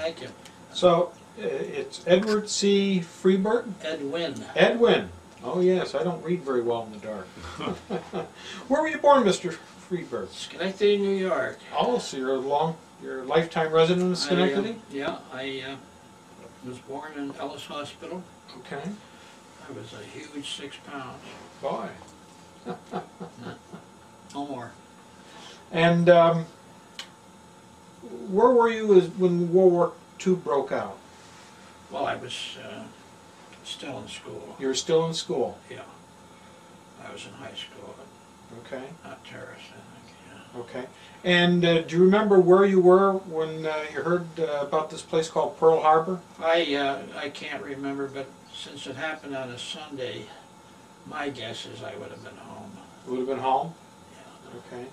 Thank you. So, it's Edward C. Frieberg? Edwin. Edwin. Oh yes, I don't read very well in the dark. Where were you born, Mr. Frieberg? Schenectady, New York. Oh, so you're a lifetime resident of Schenectady? I was born in Ellis Hospital. Okay. I was a huge 6 pounds. Boy. No more. And where were you when World War II broke out? Well, I was still in school. You were still in school? Yeah. I was in high school. Okay. Not terrorist, I think, yeah. Okay. And do you remember where you were when you heard about this place called Pearl Harbor? I can't remember, but since it happened on a Sunday, my guess is I would have been home. Would have been home? Yeah. Okay.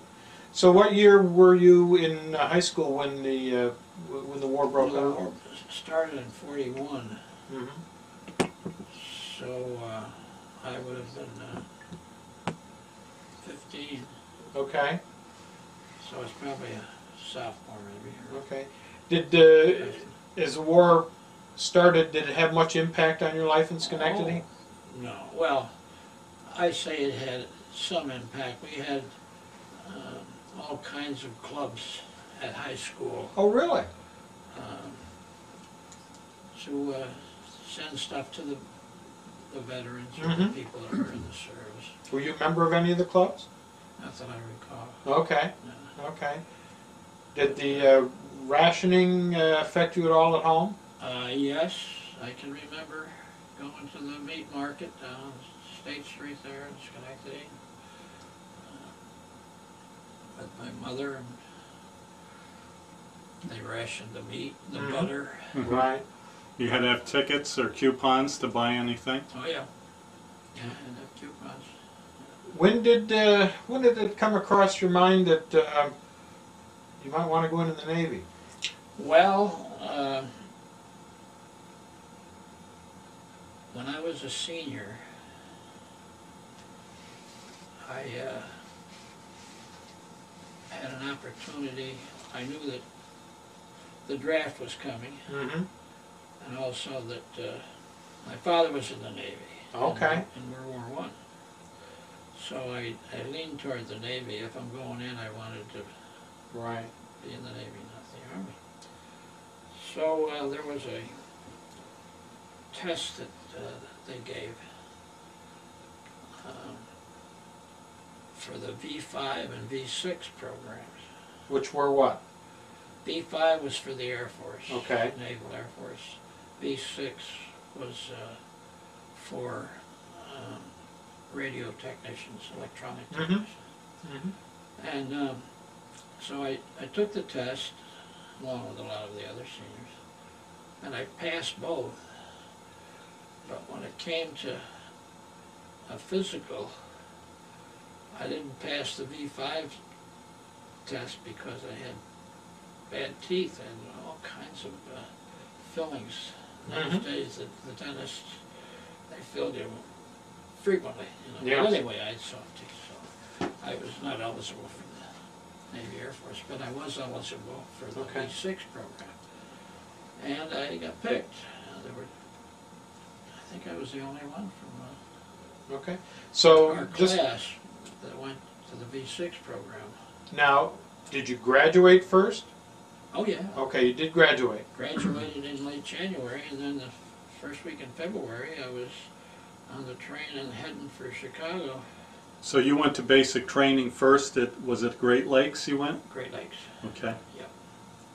So what year were you in high school when the war broke out? The war started in '41. Mm-hmm. So I would have been 15. Okay. So it's probably a sophomore maybe. Okay. Did as the war started, did it have much impact on your life in Schenectady? Oh, no. Well, I say it had some impact. We had all kinds of clubs at high school. Oh, really? To send stuff to the veterans or Mm-hmm. the people that were in the service. Were you a member of any of the clubs? Not that I recall. Okay. No. Okay. Did the rationing affect you at all at home? Yes, I can remember going to the meat market down State Street there in Schenectady with my mother, and they rationed the meat, the butter. Mm-hmm. Right. You had to have tickets or coupons to buy anything? Oh yeah. Yeah, and the coupons. When did it come across your mind that you might want to go into the Navy? Well, when I was a senior, I had an opportunity. I knew that the draft was coming, Mm-hmm. and also that my father was in the Navy. Okay. In World War I. So I leaned toward the Navy. If I'm going in, I wanted to Right. be in the Navy, not the Army. So there was a test that they gave for the V5 and V6 programs. Which were what? V5 was for the Air Force, Okay. Naval Air Force. V6 was for radio technicians, electronic Mm-hmm. technicians. Mm-hmm. And so I took the test, along with a lot of the other seniors, and I passed both. But when it came to a physical, I didn't pass the V5 test because I had bad teeth and all kinds of fillings. In those days, the dentists, they filled you frequently. You know. Yes. But anyway, I had soft teeth, so I was not eligible for the Navy Air Force, but I was eligible for the V6 program. And I got picked. There were, I think I was the only one from Okay. So our just class that went to the V6 program. now, did you graduate first? Oh yeah. Okay, you did graduate. Graduated in late January, and then the first week in February I was on the train and heading for Chicago. So you went to basic training first was it Great Lakes you went? Great Lakes. Okay. Yep.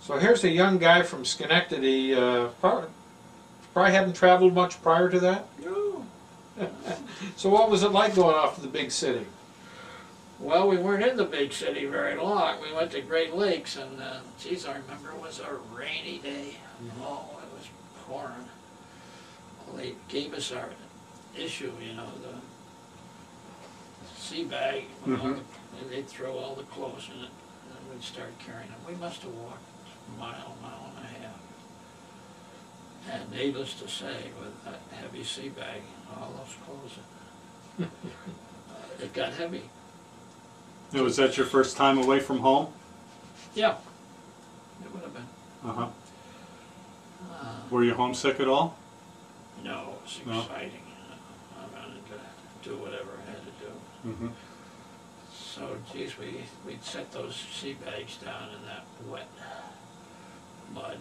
So here's a young guy from Schenectady. Probably hadn't traveled much prior to that. No. So what was it like going off to the big city? Well, we weren't in the big city very long. We went to Great Lakes, and geez, I remember it was a rainy day. Oh, it was pouring. Well, they gave us our issue, you know, the sea bag. With all the, and they'd throw all the clothes in it, and then we'd start carrying them. We must have walked a mile and a half. And needless to say, with that heavy sea bag, all those clothes, it got heavy. Now, was that your first time away from home? Yeah, it would have been. Uh-huh. Were you homesick at all? No, it was No. exciting. I wanted to do whatever I had to do. Mm-hmm. So, geez, we'd set those sea bags down in that wet mud,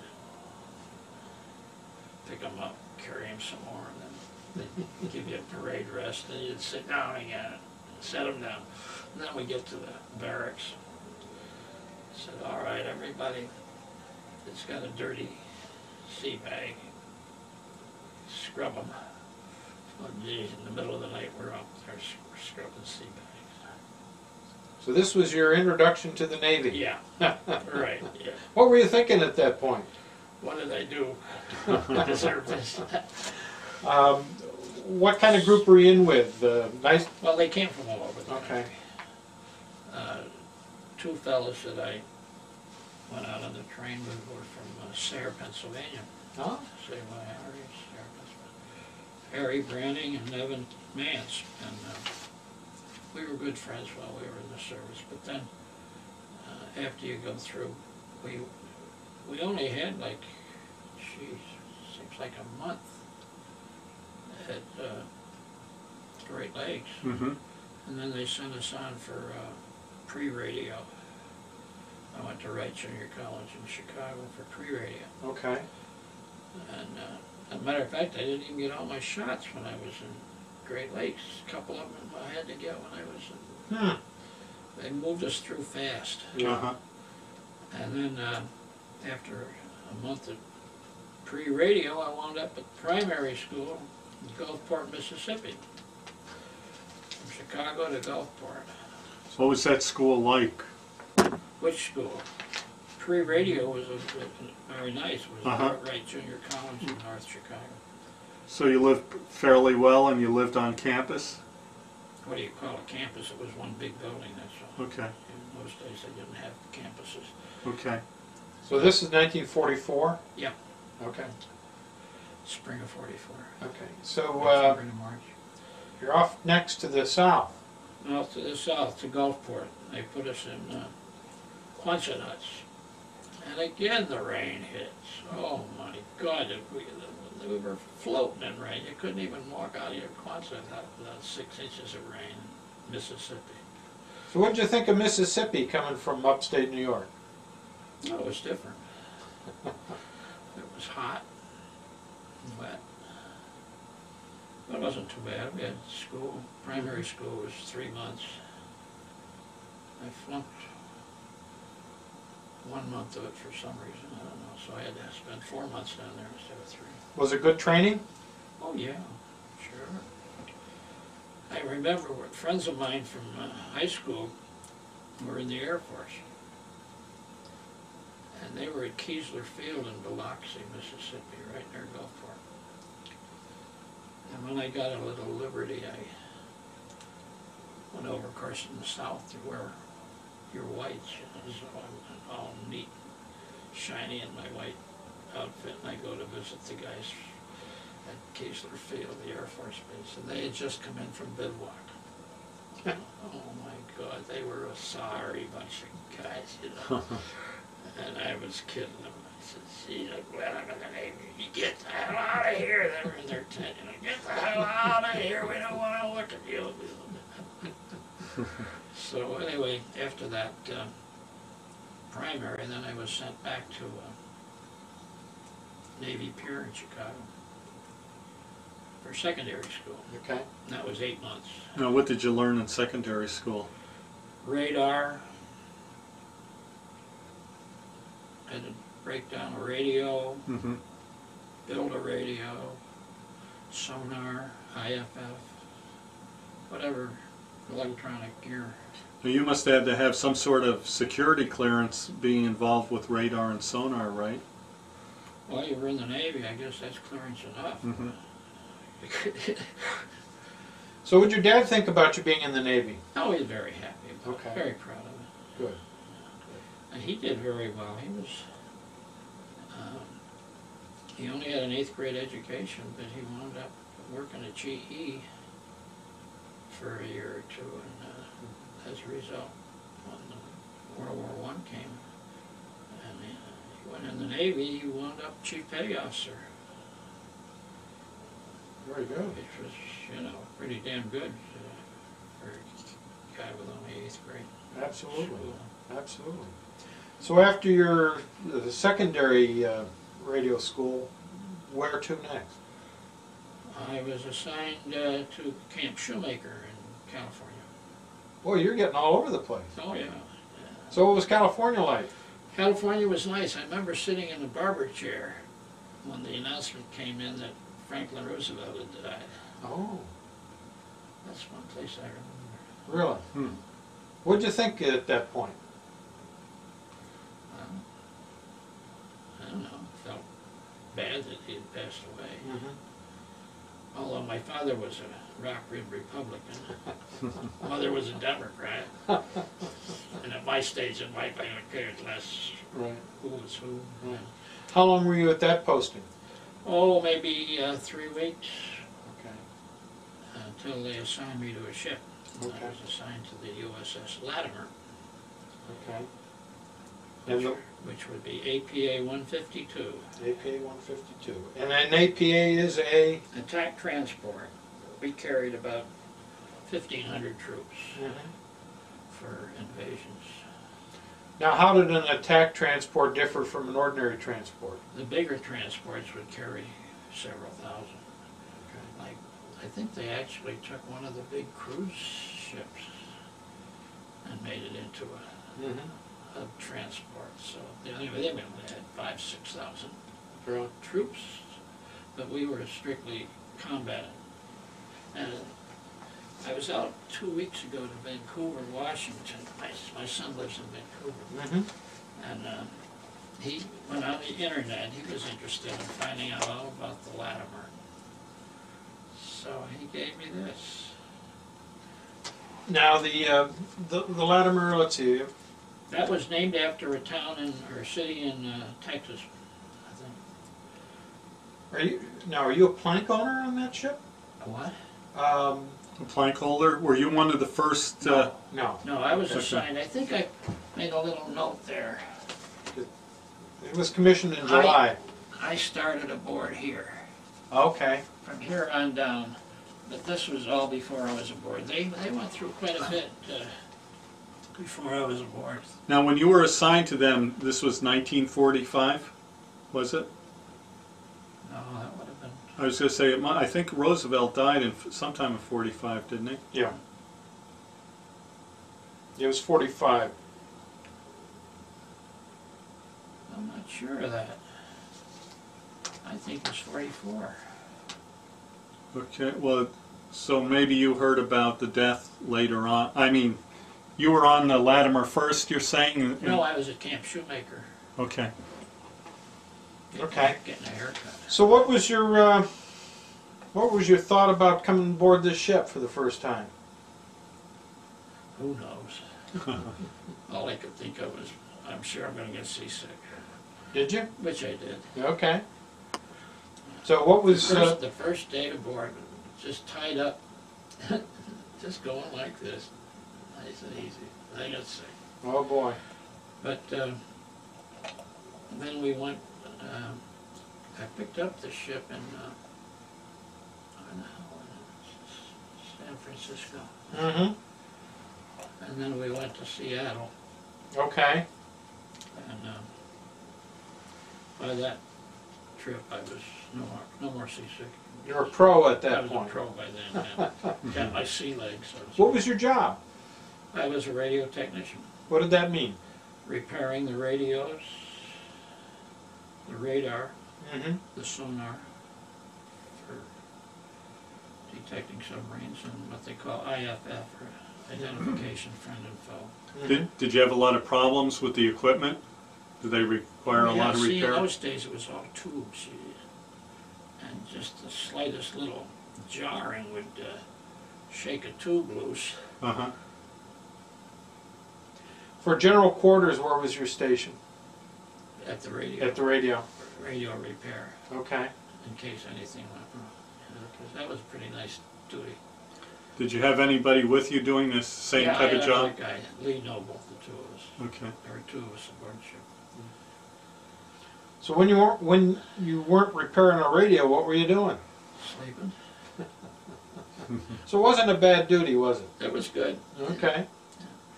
pick them up, carry them some more, and then they'd give you a parade rest, and you'd sit down again, set them down. And then we get to the barracks. Said, all right, everybody that's got a dirty sea bag, scrub them. Oh, geez, in the middle of the night, we're up there scrubbing sea bags. So this was your introduction to the Navy. Yeah, right, yeah. What were you thinking at that point? What did I do to deserve this? What kind of group were you in with? Nice. Well, they came from all over the Okay. country. Two fellows that I went out on the train with were from Sayre, Pennsylvania. Oh. Say my Harry, Sayre, Pennsylvania. Harry Branning and Evan Mance. And we were good friends while we were in the service. But then, after you go through, we only had like, geez, seems like a month at Great Lakes. Mm-hmm. And then they sent us on for pre-radio. I went to Wright Junior College in Chicago for pre-radio. Okay. And as a matter of fact, I didn't even get all my shots when I was in Great Lakes. A couple of them I had to get when I was in. They moved us through fast. Uh-huh. And then after a month of pre-radio, I wound up at primary school in Gulfport, Mississippi. From Chicago to Gulfport. So what was that school like? Which school? Pre-radio was very nice. It was Uh-huh. Wright Junior College in North Chicago. So you lived fairly well and you lived on campus? What do you call a campus? It was one big building, that's all. Okay. In those days they didn't have campuses. Okay. So this is 1944? Yeah. Okay. Spring of 44. Okay. So February to March. you're off next to the south. No, to the south, to Gulfport. They put us in Quonset huts. And again the rain hits. Oh my God, we were floating in rain. You couldn't even walk out of your Quonset hut without 6 inches of rain in Mississippi. So what did you think of Mississippi coming from upstate New York? No, it was different. It was hot and wet. But it wasn't too bad. We had school, primary school was 3 months. I flunked 1 month of it for some reason, I don't know. So I had to spend 4 months down there instead of 3. Was it good training? Oh yeah, sure. I remember friends of mine from high school were in the Air Force. And they were at Keesler Field in Biloxi, Mississippi, right near Gulfport. And when I got a little liberty, I went over, of course, in the south to where you're white, so I'm all neat, shiny in my white outfit, and I go to visit the guys at Keesler Field, the Air Force Base, and they had just come in from bivouac. Oh my God, they were a sorry bunch of guys, you know. And I was kidding them. I said, "Gee, I'm glad I'm in the Navy. You get the hell out of here." They were in their tent, you know, "Get the hell out of here. We don't want to look at you." So anyway, after that primary, then I was sent back to Navy Pier in Chicago for secondary school. Okay. And that was 8 months. Now, what did you learn in secondary school? Radar. Had to break down a radio, Mm-hmm. build a radio, sonar, IFF, whatever electronic gear. Now, you must have to have some sort of security clearance being involved with radar and sonar, right? Well, you were in the Navy, I guess that's clearance enough. Mm-hmm. So what did your dad think about you being in the Navy? Oh, he's very happy about Okay. it, very proud of it. Good. And he did very well. He was, he only had an 8th grade education, but he wound up working at GE for a year or two, and as a result, when World War I came, and he went in the Navy, he wound up chief petty officer Very good. which was, you know, pretty damn good for a guy with only 8th grade. Absolutely. school. Absolutely. So after your the secondary radio school, where to next? I was assigned to Camp Shoemaker in California. Boy, you're getting all over the place. Oh yeah. So what was California like? California was nice. I remember sitting in the barber chair when the announcement came in that Franklin Roosevelt had died. Oh, That's one place I remember. really? What'd you think at that point? I don't know. Felt bad that he had passed away. Mm-hmm. Although my father was a rock-ribbed Republican, mother was a Democrat, and at my stage in life I don't care less Right. who was who. Right. How long were you at that posting? Oh, maybe 3 weeks Okay. until they assigned me to a ship. Okay. I was assigned to the USS Latimer, Okay. And the which would be APA 152. APA 152. And an APA is a... Attack transport. We carried about 1,500 troops for invasions. Now, how did an attack transport differ from an ordinary transport? The bigger transports would carry several thousand. Like, I think they actually took one of the big cruise ships and made it into a transport. So anyway, they only had 5,000–6,000 troops, but we were strictly combat. And I was out 2 weeks ago to Vancouver, Washington. My son lives in Vancouver. And he went on the internet. He was interested in finding out all about the Latimer. So he gave me this. Now, the Latimer, let's see. That was named after a town or city in Texas, I think. Are you a plank owner on that ship? A what? A plank holder? Were you one of the first? No. No, I was assigned. I think I made a little note there. It was commissioned in July. I started aboard here. Okay. From here on down. But this was all before I was aboard. They went through quite a bit before I was aboard. Now, when you were assigned to them, this was 1945, was it? No, that would have been... I was going to say, I think Roosevelt died in sometime in 45, didn't he? Yeah. It was 45. I'm not sure of that. I think it's 44. Okay, well, so maybe you heard about the death later on. I mean, you were on the Latimer first, you're saying? No, I was at Camp Shoemaker. Okay. Okay. Getting a haircut. So what was your thought about coming aboard this ship for the first time? Who knows? All I could think of was, I'm sure I'm going to get seasick. Did you? Which I did. Okay. So what was... The first day aboard, just tied up, just going like this. Nice and easy. I got sick. oh boy. But then we went, I picked up the ship in San Francisco. And then we went to Seattle. Okay. And by that trip I was no more seasick. You were a pro at I that was point. a pro by then. Yeah. Got my sea legs. So to What speak. was your job? I was a radio technician, What did that mean? repairing the radios, the radar, Mm-hmm. the sonar for detecting submarines, and what they call IFF, or identification, friend and foe. Did you have a lot of problems with the equipment? Did they require a lot of See, in repair? those days it was all tubes, and just the slightest little jarring would shake a tube loose. Uh-huh. For general quarters, where was your station? At the radio. At the radio. Radio repair, Okay. in case anything went wrong. Because that was a pretty nice duty. Did you have anybody with you doing this same Yeah, type I of had job? another guy, Lee Noble, the two of us. Okay. There were two of us aboard the ship. So when you weren't repairing a radio, what were you doing? Sleeping. So it wasn't a bad duty, was it? It was good. Okay.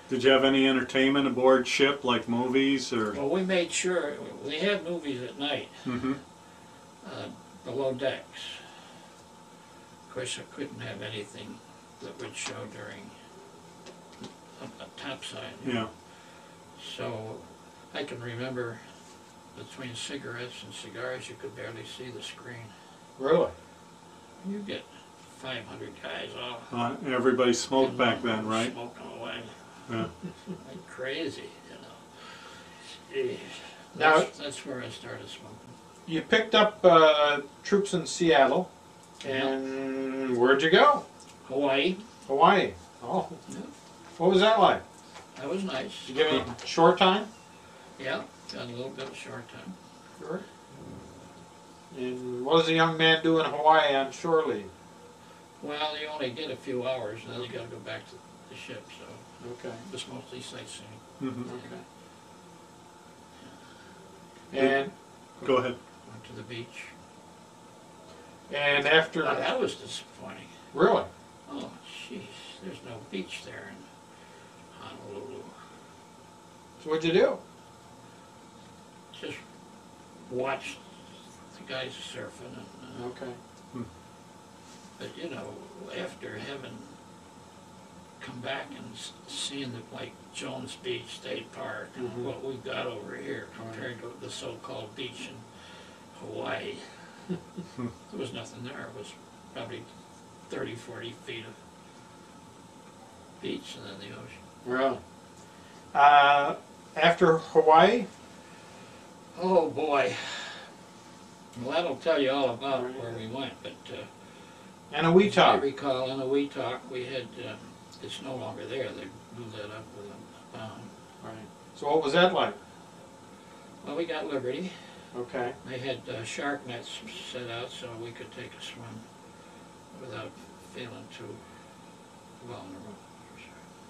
Did you have any entertainment aboard ship, like movies or? Well, we made sure, we had movies at night, Mm-hmm. below decks. Of course, I couldn't have anything that would show during a topside. Yeah. So I can remember between cigarettes and cigars, you could barely see the screen. Really? You get 500 guys all Everybody smoked back then, right? smoking away Yeah. like crazy, you know. Jeez. Now- That's where I started smoking. You picked up troops in Seattle, and where'd you go? Hawaii, Hawaii. Oh. Yeah. What was that like? that was nice. Did you give me short time? Yeah, got a little bit of short time. Sure. And what does a young man do in Hawaii on shore leave? Well, you only get a few hours, and then you gotta go back to the ship, so Okay. it was mostly sightseeing. Mm-hmm. Okay. And Go ahead. Went to the beach. and after Now, that was disappointing. really? Oh, jeez, there's no beach there in Honolulu. So what'd you do? Just watched the guys surfing, and, Okay. but you know, after having come back and seeing the, like Jones Beach State Park and Mhm. what we've got over here compared to the so-called beach in Hawaii, there was nothing there. It was probably 30, 40 feet of beach and then the ocean. Really? After Hawaii? Oh boy. Well, that'll tell you all about where we went, but And a wee as I talk. recall in Eniwetok we had, it's no longer there, they blew that up with a bomb. Right. So what was that like? Well, we got Liberty. Okay. They had shark nets set out so we could take a swim without feeling too vulnerable.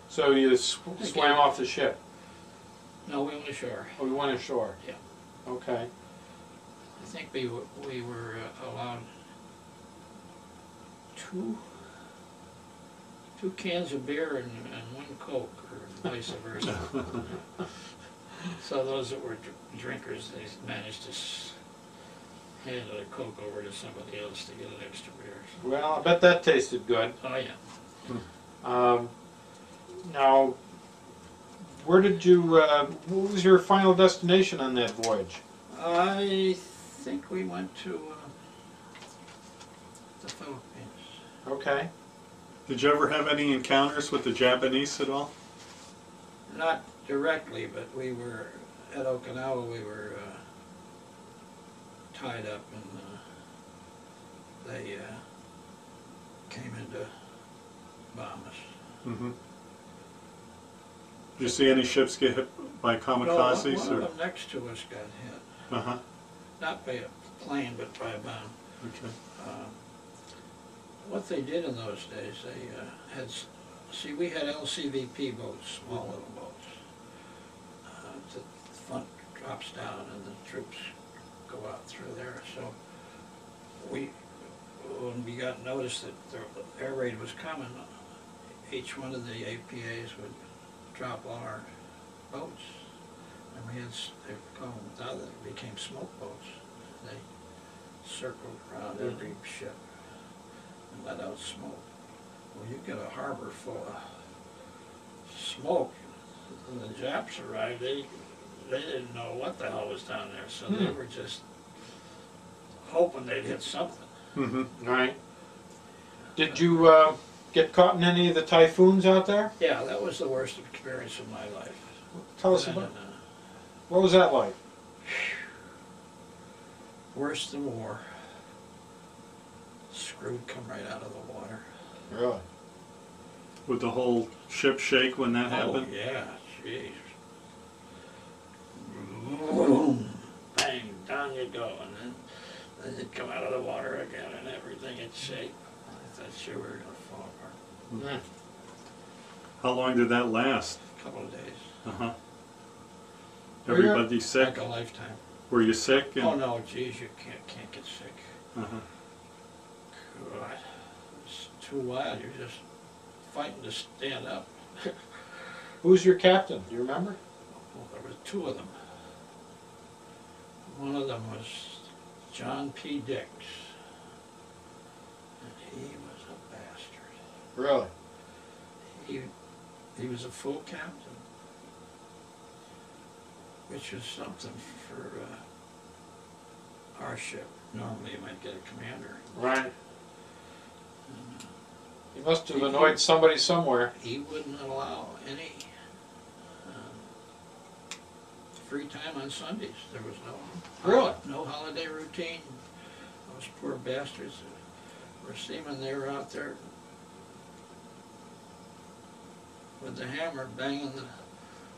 So you swam off the ship? No, we went ashore. Oh, you went ashore? Yeah. Okay. I think we were allowed two cans of beer and one Coke, or vice versa. So those that were drinkers, they managed to hand a Coke over to somebody else to get an extra beer. So. Well, I bet that tasted good. Oh yeah. Now, where did you, what was your final destination on that voyage? I think we went to the Philippines. Okay. Did you ever have any encounters with the Japanese at all? Not directly, but we were at Okinawa. We were tied up, and they came in to bomb us. Mm-hmm. Did you see any ships get hit by kamikazes? No, one or? of them next to us got hit. Uh-huh. Not by a plane, but by a bomb. Okay. What they did in those days, they had, see, we had LCVP boats, small little boats. The front drops down and the troops go out through there. So when we got notice that the air raid was coming, each one of the APAs would drop all our boats. And we had, they called them, they became smoke boats. They circled around every ship and let out smoke. Well, you get a harbor full of smoke, and the Japs arrived, they didn't know what the hell was down there, so they were just hoping they'd hit something. Mm-hmm. All right. Did you get caught in any of the typhoons out there? Yeah, that was the worst experience of my life. Tell us about what was that like? Worse than war. Screwed come right out of the water. Really? Would the whole ship shake when that happened? Oh yeah, jeez. Boom, bang, down you go, and then you'd come out of the water again, and everything would shake. I thought you were gonna fall apart. How long did that last? A couple of days. Uh-huh. Were you- Everybody sick? Like a lifetime. Were you sick? Oh no, geez, you can't get sick. Uh-huh. God. too wild. You're just fighting to stand up. Who's your captain? Do you remember? Well, there were two of them. One of them was John P. Dix, and he was a bastard. Really? He was a full captain, which is something for our ship. Normally you might get a commander. Right. He must have annoyed somebody somewhere. He wouldn't allow any free time on Sundays. There was no holiday routine. Those poor bastards were seamen. They were out there with the hammer banging the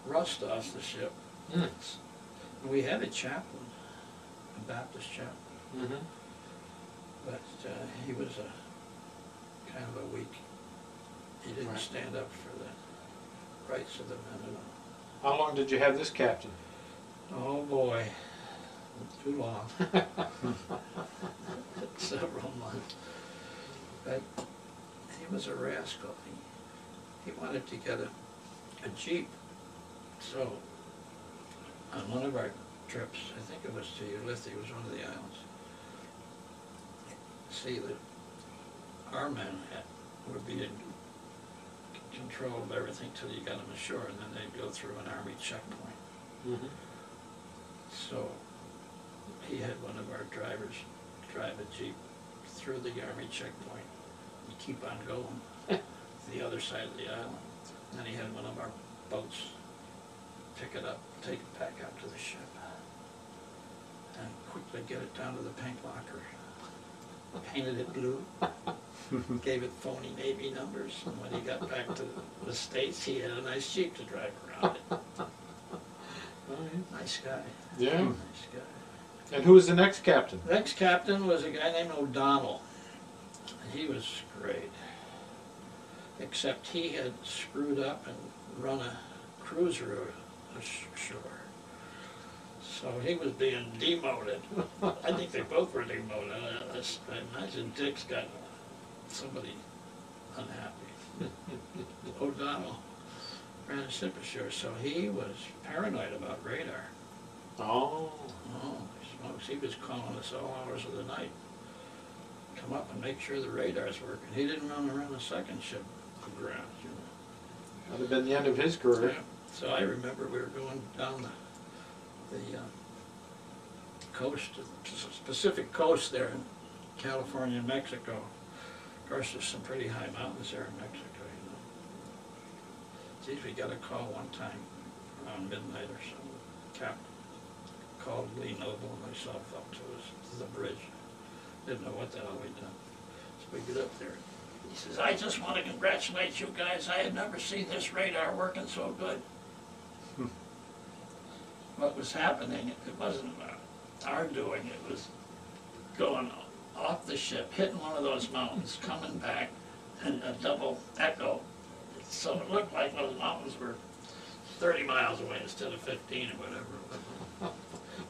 rust off the ship. Mm. We had a chaplain, a Baptist chaplain, Mm-hmm. but he was a kind of a weak. He didn't Right. stand up for the rights of the men at all. How long did you have this captain? Oh boy, too long. Several months. But he was a rascal. He wanted to get a Jeep. So on one of our trips, I think it was to Ulithi, it was one of the islands. See, our men were being in control of everything till you got them ashore, and then they'd go through an Army checkpoint. Mm-hmm. So he had one of our drivers drive a Jeep through the Army checkpoint and keep on going to the other side of the island. And then he had one of our boats pick it up, take it back out to the ship, and quickly get it down to the paint locker. Painted it blue, gave it phony Navy numbers, and when he got back to the States, he had a nice Jeep to drive around it. Nice guy. Yeah. Nice guy. And who was the next captain? The next captain was a guy named O'Donnell. He was great, except he had screwed up and run a cruiser ashore. So he was being demoted. I think they both were demoted. I imagine Dick's got somebody unhappy. O'Donnell ran a ship ashore, so he was paranoid about radar. Oh. Oh, smokes, he was calling us all hours of the night. Come up and make sure the radar's working. He didn't want to run a second ship aground, you know. That'd have been the end of his career. Yeah. So I remember we were going down the coast, the Pacific coast there in California and Mexico. Of course, there's some pretty high mountains there in Mexico, you know. Geez, we got a call one time around midnight or so. The captain called Lee Noble and myself up to the bridge. Didn't know what the hell we'd done. So we get up there. He says, I just want to congratulate you guys. I had never seen this radar working so good. What was happening, it wasn't our doing, it was going off the ship, hitting one of those mountains, coming back, and a double echo. So it looked like those mountains were 30 miles away instead of 15 or whatever.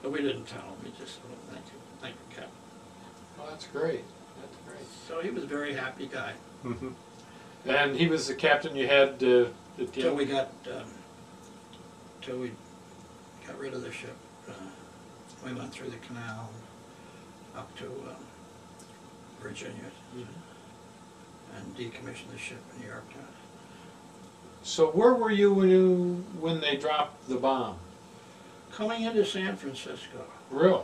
But we didn't tell him, we just said, well, thank you, Captain. Well, that's great. That's great. So he was a very happy guy. Mm-hmm. And he was the captain you had at the Till end? we got rid of the ship. We went through the canal up to Virginia and decommissioned the ship in Yorktown. So where were you when they dropped the bomb? Coming into San Francisco. Really?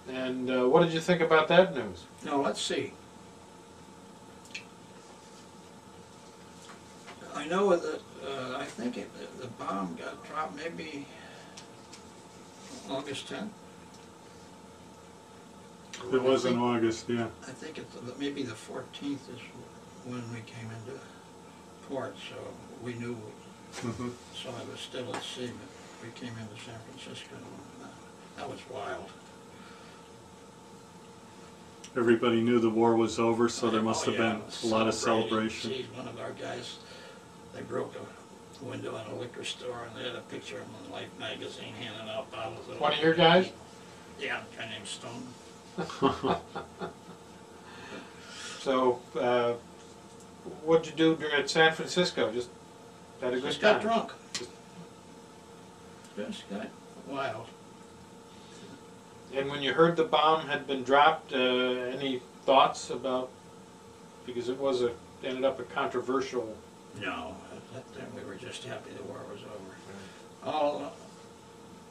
And what did you think about that news? No, let's see. I know that I think the bomb got dropped maybe August 10th. It was in August, yeah. I think maybe the 14th is when we came into port, so we knew. Mm-hmm. So I was still at sea, but we came into San Francisco. That was wild. Everybody knew the war was over, so there must have been a lot of Celebrating. celebration. Geez, one of our guys, they broke a window in a liquor store and they had a picture of him in Life magazine handing out bottles of One of your guys? Yeah, a guy named Stone. So what'd you do at San Francisco? Just had a good Just time? got drunk. Just got wild. And when you heard the bomb had been dropped, any thoughts about, because it was ended up a controversial. No, at that time we were just happy the war was over. All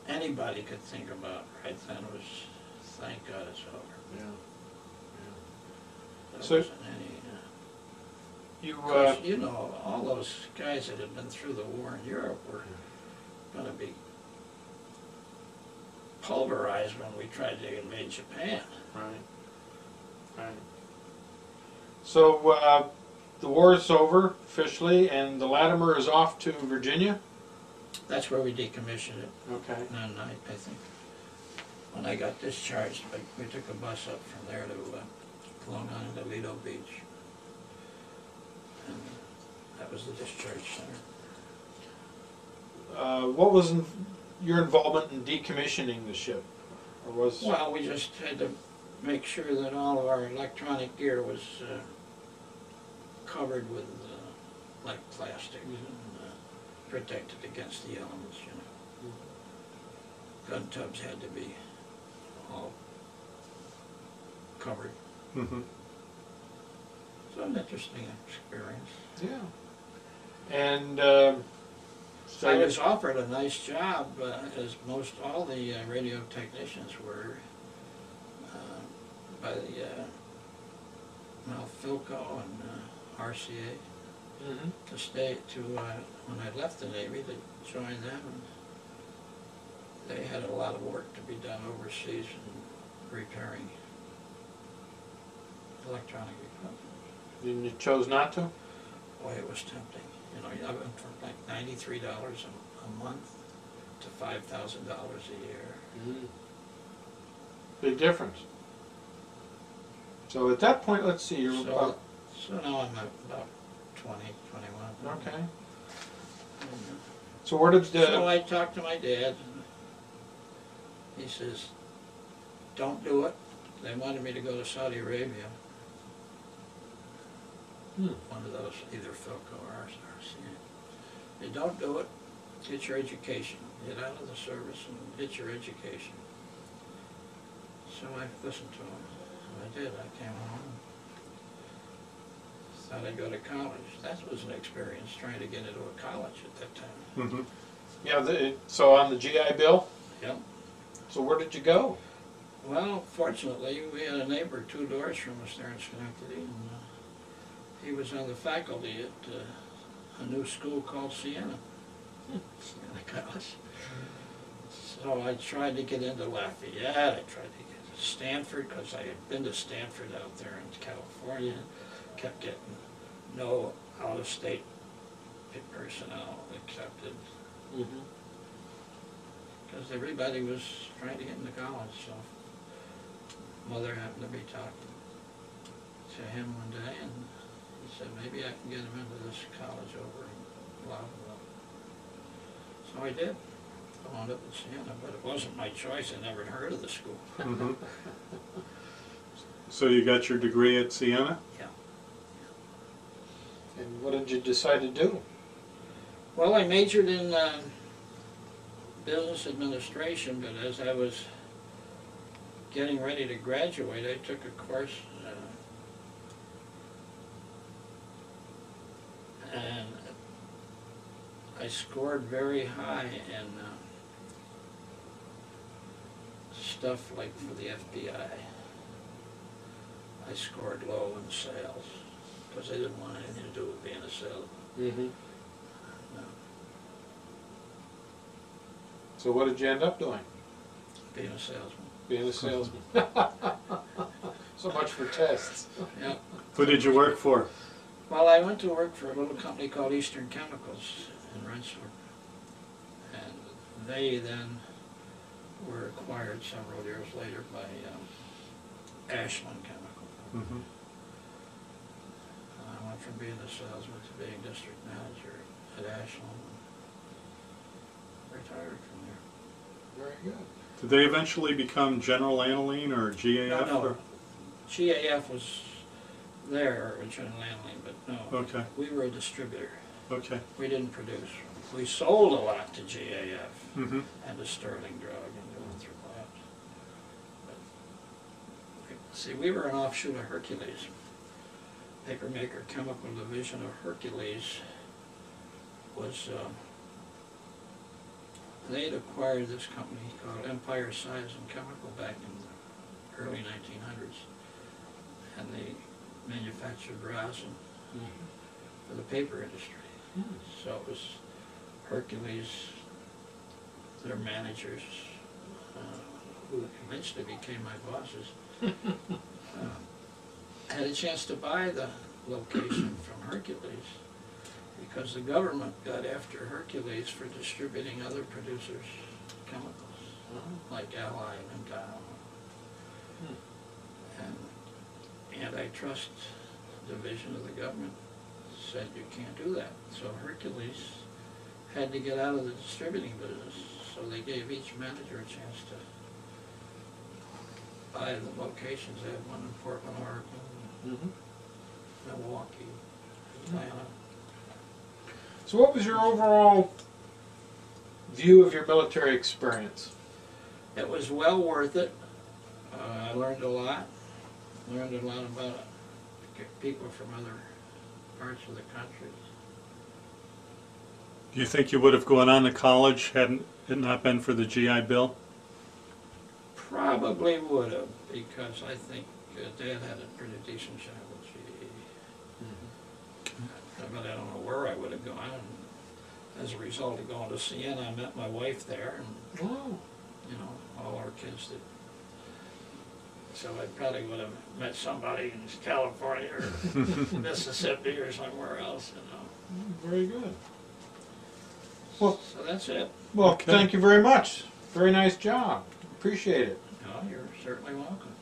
anybody could think about right then was, thank God it's over. Yeah. There So- wasn't any. You Of course, you know, all those guys that had been through the war in Europe were going to be pulverized when we tried to invade Japan. right. So the war is over officially, and the Latimer is off to Virginia. That's where we decommissioned it. Okay. That night, I think. When I got discharged, we took a bus up from there to Long Island, to Lido Beach. And that was the discharge center. What was your involvement in decommissioning the ship? Or was Well, we just had to make sure that all of our electronic gear was covered with like plastic and protected against the elements, you know. Gun tubs had to be all covered. Mm-hmm. So an interesting experience. Yeah. And so I was offered a nice job, as most all the radio technicians were, by the Philco and RCA, to stay when I left the Navy to join them. And they had a lot of work to be done overseas and repairing electronic equipment. and you chose not to? Boy, it was tempting. You know, I went from like $93 a month to $5,000 a year. Big difference. So at that point, let's see, you're about, So now I'm at about 20, 21. okay. And, So where did, so I talked to my dad, and he says, don't do it. They wanted me to go to Saudi Arabia. One of those, either Philco or RCA. They don't do it, get your education. Get out of the service and get your education. So I listened to him. I did. I came home. Thought I'd go to college. That was an experience, trying to get into a college at that time. Mm-hmm. yeah, so on the GI Bill? Yep. So where did you go? Well, fortunately, we had a neighbor 2 doors from us there in Schenectady, and he was on the faculty at a new school called Siena. Siena College. So I tried to get into Lafayette. I tried to get to Stanford, because I had been to Stanford out there in California. Kept getting no out-of-state personnel accepted, because everybody was trying to get into college. So mother happened to be talking to him one day, and he said, maybe I can get him into this college over in blah, blah, blah. So I did. I wound up at Siena, but it wasn't my choice. I never heard of the school. Mm-hmm. So you got your degree at Siena? Yeah. And what did you decide to do? Well, I majored in business administration, but as I was getting ready to graduate, I took a course and I scored very high in stuff like for the FBI. I scored low in sales, because I didn't want anything to do with being a salesman. No. So what did you end up doing? Being a salesman. Being a salesman. So much for tests. Yeah. Who did you work for? Well, I went to work for a little company called Eastern Chemicals in Rensselaer. And they then were acquired several years later by Ashland Chemical. Mm-hmm. I went from being a salesman to being district manager at Ashland, and retired from there. Very good. Did they eventually become General Aniline or GAF? No, Or? GAF was there in General Handling, but no. Okay. We were a distributor. Okay. We didn't produce. We sold a lot to GAF Mm-hmm. and to Sterling Drug and Northrop Labs. But, see, we were an offshoot of Hercules. Papermaker Chemical Division of Hercules was, they had acquired this company called Empire Size and Chemical back in the early 1900s. And they manufactured rosin for the paper industry. So it was Hercules, their managers, who eventually became my bosses, had a chance to buy the location from Hercules because the government got after Hercules for distributing other producers' chemicals, like Allied and Dow. And the antitrust division of the government said you can't do that. So Hercules had to get out of the distributing business, so they gave each manager a chance to buy the locations. They had one in Portland, Oregon, Milwaukee, Atlanta. So what was your overall view of your military experience? It was well worth it. I learned a lot. Learned a lot about people from other parts of the country. Do you think you would have gone on to college hadn't it not been for the GI Bill? Probably would have, because I think Dad had a pretty decent job with GE. But I don't know where I would have gone. And as a result of going to Siena, I met my wife there, and you know, all our kids did. So I probably would have met somebody in California or Mississippi or somewhere else, you know. Very good. Well, so that's it. Well, thank you very much. Very nice job. Appreciate it. Oh, you're certainly welcome.